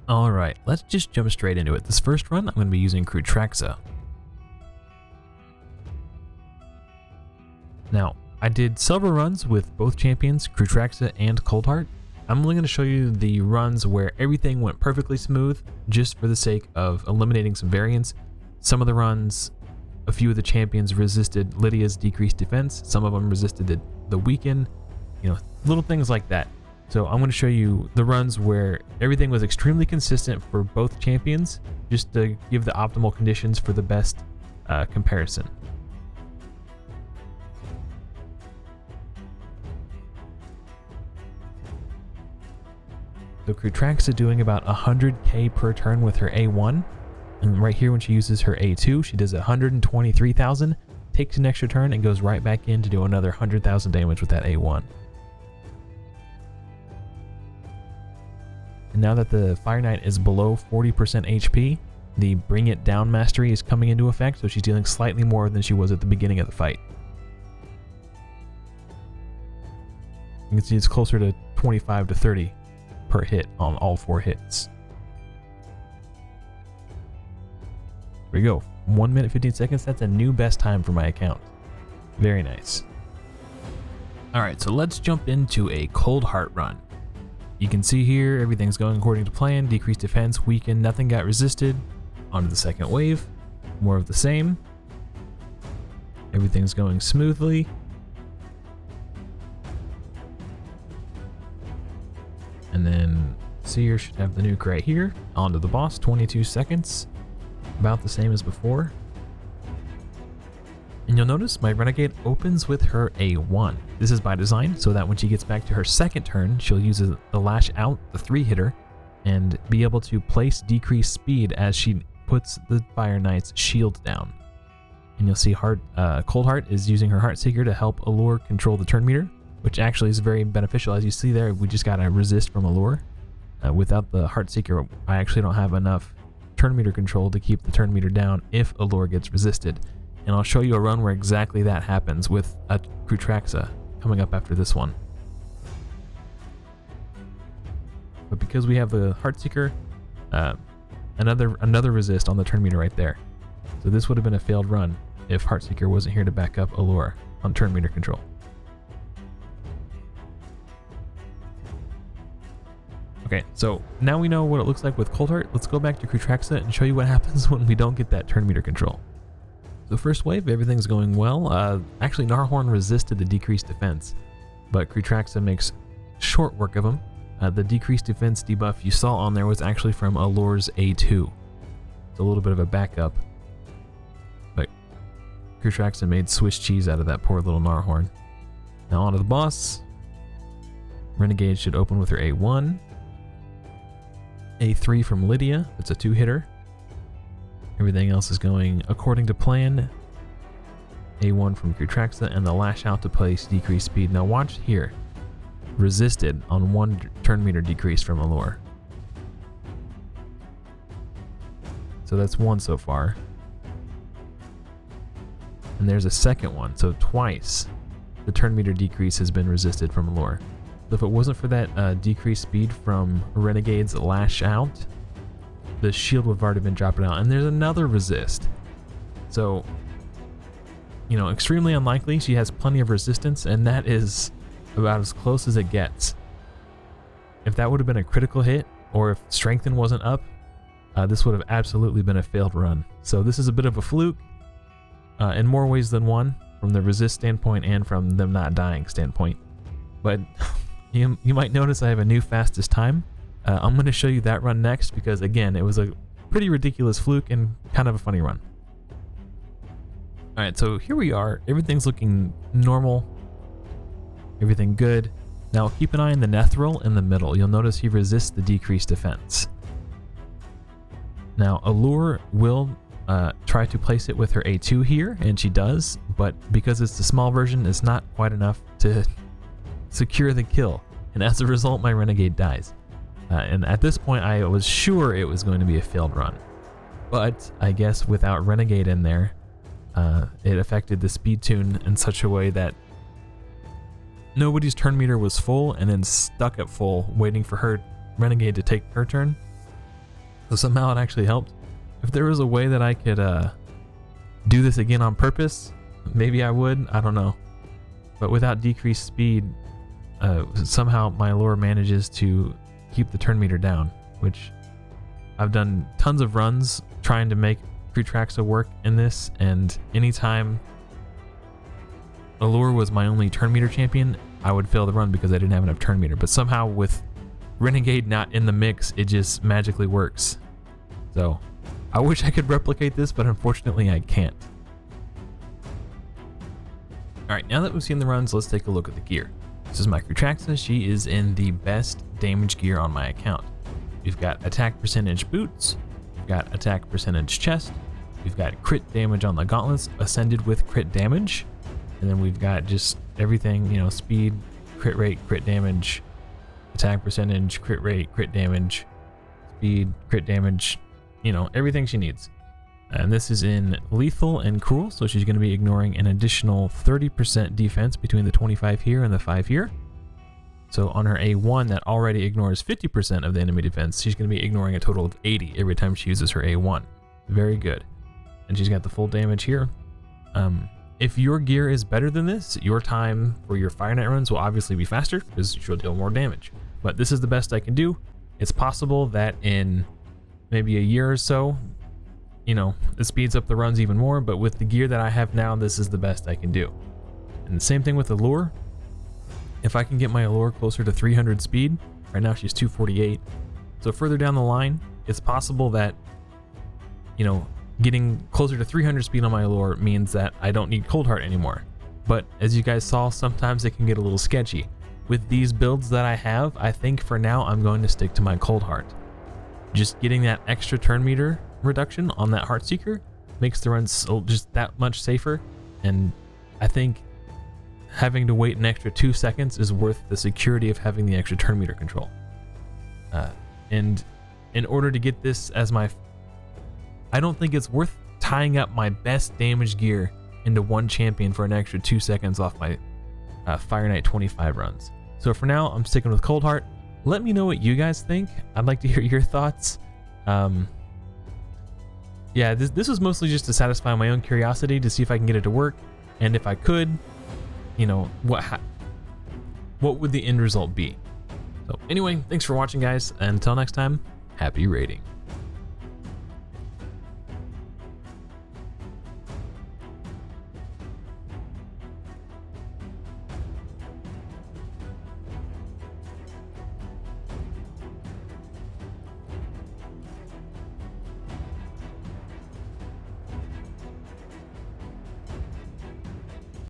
Alright, let's just jump straight into it. This first run, I'm going to be using Cruetraxa. Now, I did several runs with both champions, Cruetraxa and Coldheart. I'm only going to show you the runs where everything went perfectly smooth, just for the sake of eliminating some variance. Some of the runs, a few of the champions resisted Lydia's decreased defense, some of them resisted the weaken, little things like that. So I'm going to show you the runs where everything was extremely consistent for both champions, just to give the optimal conditions for the best comparison. So Cruetraxa doing about 100k per turn with her A1, and right here when she uses her A2, she does 123,000, takes an extra turn and goes right back in to do another 100,000 damage with that A1. And now that the Fire Knight is below 40% HP, the Bring It Down mastery is coming into effect, so she's dealing slightly more than she was at the beginning of the fight. You can see it's closer to 25 to 30 per hit on all 4 hits. There we go. 1 minute 15 seconds. That's a new best time for my account. Very nice. Alright, so let's jump into a Coldheart run. You can see here everything's going according to plan. Decreased defense, weaken, nothing got resisted. On to the second wave. More of the same. Everything's going smoothly. And then Seer should have the nuke right here. On to the boss, 22 seconds. About the same as before. And you'll notice my Renegade opens with her A1. This is by design, so that when she gets back to her second turn, she'll use the Lash Out, the 3-hitter, and be able to place decreased speed as she puts the Fire Knight's shield down. And you'll see Coldheart is using her Heartseeker to help Allure control the turn meter, which actually is very beneficial. As you see there, we just got a resist from Allure. Without the Heartseeker, I actually don't have enough turn meter control to keep the turn meter down if Allure gets resisted. And I'll show you a run where exactly that happens with a Cruetraxa coming up after this one. But because we have the Heartseeker, another resist on the turn meter right there. So this would have been a failed run if Heartseeker wasn't here to back up Allure on turn meter control. Okay, so now we know what it looks like with Coldheart. Let's go back to Cruetraxa and show you what happens when we don't get that turn meter control. So first wave, everything's going well. Actually, Gnarlhorn resisted the decreased defense, but Cruetraxa makes short work of him. The decreased defense debuff you saw on there was actually from Allure's A2. It's a little bit of a backup, but Cruetraxa made Swiss cheese out of that poor little Gnarlhorn. Now on to the boss. Renegade should open with her A1. A3 from Lydia, it's a 2-hitter. Everything else is going according to plan. A1 from Cruetraxa and the Lash Out to place decreased speed. Now watch here. Resisted on 1 turn meter decrease from Allure. So that's 1 so far. And there's a second one, so twice the turn meter decrease has been resisted from Allure. So if it wasn't for that decreased speed from Renegade's Lash Out, the shield would have already been dropping out. And there's another resist. So, extremely unlikely. She has plenty of resistance, and that is about as close as it gets. If that would have been a critical hit, or if Strengthen wasn't up, this would have absolutely been a failed run. So this is a bit of a fluke, in more ways than one, from the resist standpoint and from them not dying standpoint. But you might notice I have a new fastest time. I'm going to show you that run next because, again, it was a pretty ridiculous fluke and kind of a funny run. Alright, so here we are. Everything's looking normal. Everything good. Now keep an eye on the Nethril in the middle. You'll notice he resists the decreased defense. Now Allure will try to place it with her A2 here, and she does, but because it's the small version, it's not quite enough to secure the kill. And as a result, my Renegade dies. And at this point, I was sure it was going to be a failed run. But I guess without Renegade in there, it affected the speed tune in such a way that nobody's turn meter was full and then stuck at full, waiting for her Renegade to take her turn. So somehow it actually helped. If there was a way that I could do this again on purpose, maybe I would. I don't know. But without decreased speed, somehow my lure manages to keep the turn meter down, which I've done tons of runs trying to make Cruetraxa work in this, and anytime Allure was my only turn meter champion, I would fail the run because I didn't have enough turn meter. But somehow with Renegade not in the mix, it just magically works. So I wish I could replicate this, but unfortunately I can't. Alright, now that we've seen the runs, let's take a look at the gear. This is my Cruetraxa. She is in the best damage gear on my account. We've got attack percentage boots, we've got attack percentage chest, we've got crit damage on the gauntlets, ascended with crit damage, and then we've got just everything, you know, speed, crit rate, crit damage, attack percentage, crit rate, crit damage, speed, crit damage, you know, everything she needs. And this is in lethal and cruel, so she's going to be ignoring an additional 30% defense between the 25 here and the 5 here. So on her A1 that already ignores 50% of the enemy defense, she's going to be ignoring a total of 80 every time she uses her A1. Very good. And she's got the full damage here. If your gear is better than this, your time for your Fire Knight runs will obviously be faster because she'll deal more damage. But this is the best I can do. It's possible that in maybe a year or so, you know, it speeds up the runs even more, but with the gear that I have now, this is the best I can do. And the same thing with Allure. If I can get my Allure closer to 300 speed, right now she's 248. So further down the line, it's possible that, you know, getting closer to 300 speed on my Allure means that I don't need Coldheart anymore. But as you guys saw, sometimes it can get a little sketchy. With these builds that I have, I think for now I'm going to stick to my Coldheart. Just getting that extra turn meter reduction on that Heartseeker makes the runs just that much safer, and I think having to wait an extra 2 seconds is worth the security of having the extra turn meter control. And in order to get this as my, I don't think it's worth tying up my best damage gear into one champion for an extra 2 seconds off my Fire Knight 25 runs. So for now, I'm sticking with Coldheart. Let me know what you guys think. I'd like to hear your thoughts. Yeah, this was mostly just to satisfy my own curiosity to see if I can get it to work, and if I could, you know, what would the end result be? So anyway, thanks for watching, guys, and until next time, happy raiding.